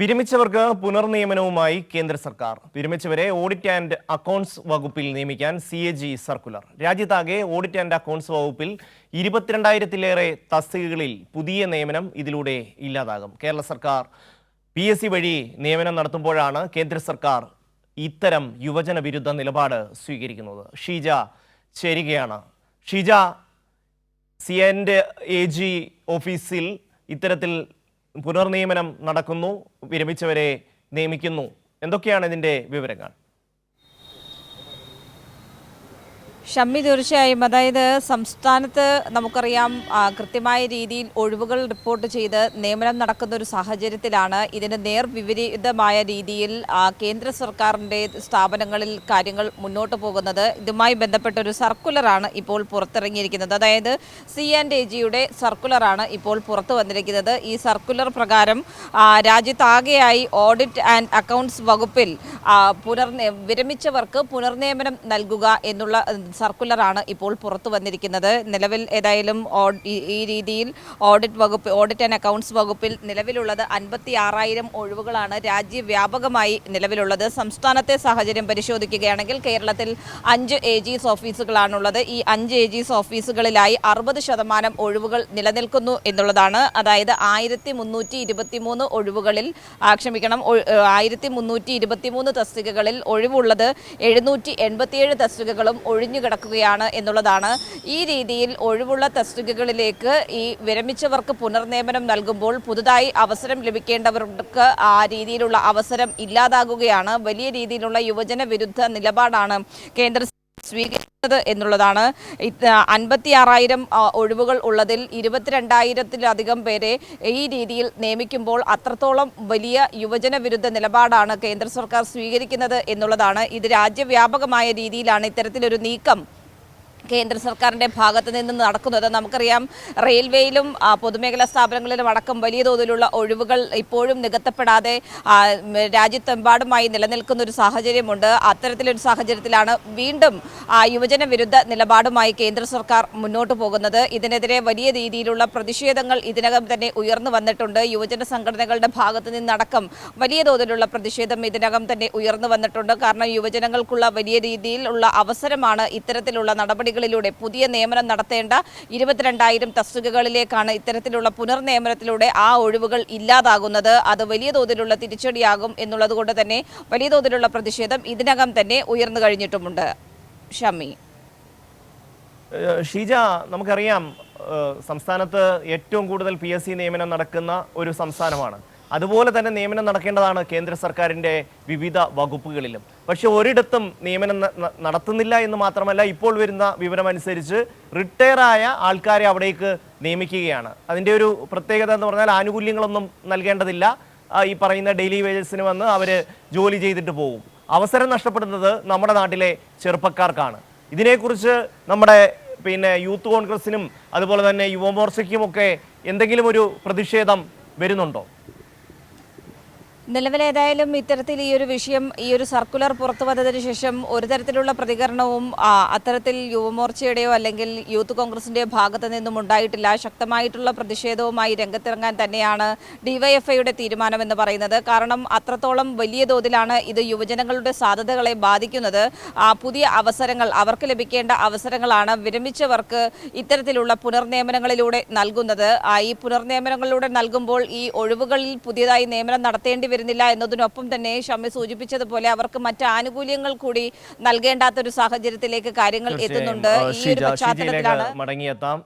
വിരമിച്ചവർക്ക് പുനർനിയമനവുമായി കേന്ദ്ര സർക്കാർ. വിരമിച്ചവരെ audit and accounts വകുപ്പിൽ നിയമിക്കാൻ CAG സർക്കുലർ. രാജ്യത്താകെ ഓഡിറ്റ് ആൻഡ് അക്കൗണ്ട്സ് വകുപ്പിൽ 22,000-ലേറെ തസ്തികകളിൽ പുതിയ നിയമനം ഇതിലൂടെ ഇല്ലാതാകും. കേരള സർക്കാർ PSC വഴി നിയമനം നടത്തുമ്പോഴാണ് കേന്ദ്ര സർക്കാർ ഇത്തരം യുവജന വിരുദ്ധ നിലപാട് സ്വീകരിക്കുന്നത്. ഷീജ ചേരുകയാണ്. ഷീജ, CAG ഓഫീസിൽ ഇത്തരത്തിൽ പുനർനിയമനം നടക്കുന്നു, വിരമിച്ചവരെ നിയമിക്കുന്നു. എന്തൊക്കെയാണ് ഇതിന്റെ വിവരങ്ങൾ? ഷമ്മി, തീർച്ചയായും. അതായത് സംസ്ഥാനത്ത് നമുക്കറിയാം കൃത്യമായ രീതിയിൽ ഒഴിവുകൾ റിപ്പോർട്ട് ചെയ്ത് നിയമനം നടക്കുന്ന ഒരു സാഹചര്യത്തിലാണ് ഇതിന് നേർവിപരീതമായ രീതിയിൽ കേന്ദ്ര സർക്കാരിൻ്റെ സ്ഥാപനങ്ങളിൽ കാര്യങ്ങൾ മുന്നോട്ട് പോകുന്നത്. ഇതുമായി ബന്ധപ്പെട്ട ഒരു സർക്കുലറാണ് ഇപ്പോൾ പുറത്തിറങ്ങിയിരിക്കുന്നത്. അതായത് CAG സർക്കുലറാണ് ഇപ്പോൾ പുറത്തു വന്നിരിക്കുന്നത്. ഈ സർക്കുലർ പ്രകാരം രാജ്യത്താകെയായി ഓഡിറ്റ് ആൻഡ് അക്കൗണ്ട്സ് വകുപ്പിൽ വിരമിച്ചവർക്ക് പുനർനിയമനം നൽകുക എന്നുള്ള സർക്കുലറാണ് ഇപ്പോൾ പുറത്തു വന്നിരിക്കുന്നത്. നിലവിൽ ഏതായാലും ഈ രീതിയിൽ ഓഡിറ്റ് ആൻഡ് അക്കൗണ്ട്സ് വകുപ്പിൽ നിലവിലുള്ളത് 56,000 ഒഴിവുകളാണ് രാജ്യവ്യാപകമായി നിലവിലുള്ളത്. സംസ്ഥാനത്തെ സാഹചര്യം പരിശോധിക്കുകയാണെങ്കിൽ കേരളത്തിൽ 5 AGs ഓഫീസുകളാണുള്ളത്. ഈ 5 AGs ഓഫീസുകളിലായി 60% ഒഴിവുകൾ നിലനിൽക്കുന്നു എന്നുള്ളതാണ്. അതായത് 1,323 ഒഴിവുകളിൽ 1,323 തസ്തികകളിൽ ഒഴിവുള്ളത് 787 തസ്തികകളും ഒഴിഞ്ഞു കിടക്കുകയാണ് എന്നുള്ളതാണ്. ഈ രീതിയിൽ ഒഴിവുള്ള തസ്തികകളിലേക്ക് ഈ വിരമിച്ചവർക്ക് പുനർനിയമനം നൽകുമ്പോൾ പുതുതായി അവസരം ലഭിക്കേണ്ടവർക്ക് ആ രീതിയിലുള്ള അവസരം ഇല്ലാതാകുകയാണ്. വലിയ രീതിയിലുള്ള യുവജന വിരുദ്ധ നിലപാടാണ് കേന്ദ്ര സ്വീകരിക്കുന്നത് എന്നുള്ളതാണ്. 56,000 ഒഴിവുകൾ ഉള്ളതിൽ 22,000-ത്തിലധികം പേരെ ഈ രീതിയിൽ നിയമിക്കുമ്പോൾ അത്രത്തോളം വലിയ യുവജന വിരുദ്ധ നിലപാടാണ് കേന്ദ്ര സർക്കാർ സ്വീകരിക്കുന്നത് എന്നുള്ളതാണ്. ഇത് രാജ്യവ്യാപകമായ രീതിയിലാണ് ഇത്തരത്തിലൊരു നീക്കം കേന്ദ്ര സർക്കാരിൻ്റെ ഭാഗത്ത് നിന്ന് നടക്കുന്നത്. നമുക്കറിയാം, റെയിൽവേയിലും പൊതുമേഖലാ സ്ഥാപനങ്ങളിലും അടക്കം വലിയ തോതിലുള്ള ഒഴിവുകൾ ഇപ്പോഴും നികത്തപ്പെടാതെ രാജ്യത്തെമ്പാടുമായി നിലനിൽക്കുന്ന ഒരു സാഹചര്യമുണ്ട്. അത്തരത്തിലൊരു സാഹചര്യത്തിലാണ് വീണ്ടും യുവജന വിരുദ്ധ നിലപാടുമായി കേന്ദ്ര സർക്കാർ മുന്നോട്ട് പോകുന്നത്. ഇതിനെതിരെ വലിയ രീതിയിലുള്ള പ്രതിഷേധങ്ങൾ ഇതിനകം തന്നെ ഉയർന്നു വന്നിട്ടുണ്ട്. യുവജന സംഘടനകളുടെ ഭാഗത്ത് നിന്നടക്കം വലിയ തോതിലുള്ള പ്രതിഷേധം ഇതിനകം തന്നെ ഉയർന്നു വന്നിട്ടുണ്ട്. കാരണം യുവജനങ്ങൾക്കുള്ള വലിയ രീതിയിലുള്ള അവസരമാണ് ഇത്തരത്തിലുള്ള നടപടികളിലൂടെ പുതിയ നിയമനം നടത്തേണ്ട 22,000 തസ്തികകളിലേക്കാണ് ഇത്തരത്തിലുള്ള പുനർനിയമനത്തിലൂടെ ആ ഒഴിവുകൾ ഇല്ലാതാകുന്നത്. അത് വലിയ തോതിലുള്ള തിരിച്ചടിയാകും എന്നുള്ളത് കൊണ്ട് തന്നെ വലിയ തോതിലുള്ള പ്രതിഷേധം ഇതിനകം തന്നെ ഉയർന്നു കഴിഞ്ഞിട്ടുമുണ്ട്. ഷമ്മി, ഷീജ, നമുക്കറിയാം സംസ്ഥാനത്ത് ഏറ്റവും കൂടുതൽ PSC നിയമനം നടക്കുന്ന ഒരു സംസ്ഥാനമാണ്. അതുപോലെ തന്നെ നിയമനം നടക്കേണ്ടതാണ് കേന്ദ്ര സർക്കാരിൻ്റെ വിവിധ വകുപ്പുകളിലും. പക്ഷെ ഒരിടത്തും നിയമനം നടത്തുന്നില്ല എന്ന് മാത്രമല്ല, ഇപ്പോൾ വരുന്ന വിവരമനുസരിച്ച് റിട്ടയറായ ആൾക്കാരെ അവിടേക്ക് നിയമിക്കുകയാണ്. അതിൻ്റെ ഒരു പ്രത്യേകത എന്ന് പറഞ്ഞാൽ ആനുകൂല്യങ്ങളൊന്നും നൽകേണ്ടതില്ല. ഈ പറയുന്ന ഡെയിലി വേജസിന് വന്ന് അവർ ജോലി ചെയ്തിട്ട് പോകും. അവസരം നഷ്ടപ്പെടുന്നത് നമ്മുടെ നാട്ടിലെ ചെറുപ്പക്കാർക്കാണ്. ഇതിനെക്കുറിച്ച് നമ്മുടെ യൂത്ത് കോൺഗ്രസിനും അതുപോലെ തന്നെ യുവമോർച്ചയ്ക്കുമൊക്കെ എന്തെങ്കിലും ഒരു പ്രതിഷേധം വരുന്നുണ്ടോ? നിലവിലേതായാലും ഇത്തരത്തിൽ ഈ ഒരു വിഷയം, ഈ ഒരു സർക്കുലർ പുറത്തു വന്നതിന് ശേഷം ഒരു തരത്തിലുള്ള പ്രതികരണവും അത്തരത്തിൽ യുവമോർച്ചയുടെയോ അല്ലെങ്കിൽ യൂത്ത് കോൺഗ്രസിൻ്റെയോ ഭാഗത്തു നിന്നും ഉണ്ടായിട്ടില്ല. ശക്തമായിട്ടുള്ള പ്രതിഷേധവുമായി രംഗത്തിറങ്ങാൻ തന്നെയാണ് DYFIയുടെ തീരുമാനമെന്ന് പറയുന്നത്. കാരണം അത്രത്തോളം വലിയ തോതിലാണ് ഇത് യുവജനങ്ങളുടെ സാധ്യതകളെ ബാധിക്കുന്നത്. പുതിയ അവസരങ്ങൾ, അവർക്ക് ലഭിക്കേണ്ട അവസരങ്ങളാണ് വിരമിച്ചവർക്ക് ഇത്തരത്തിലുള്ള പുനർനിയമനങ്ങളിലൂടെ നൽകുന്നത്. ഈ പുനർനിയമനങ്ങളിലൂടെ നൽകുമ്പോൾ ഈ ഒഴിവുകളിൽ പുതിയതായി നിയമനം നടത്തേണ്ടി വരുന്നില്ല എന്നതിനൊപ്പം തന്നെ ഷമ്മി സൂചിപ്പിച്ചതുപോലെ അവർക്ക് മറ്റ് ആനുകൂല്യങ്ങൾ കൂടി നൽകേണ്ടാത്തൊരു സാഹചര്യത്തിലേക്ക് കാര്യങ്ങൾ എത്തുന്നുണ്ട്. ഈ ഒരു പശ്ചാത്തലത്തിലാണ് മടങ്ങിയെത്താം.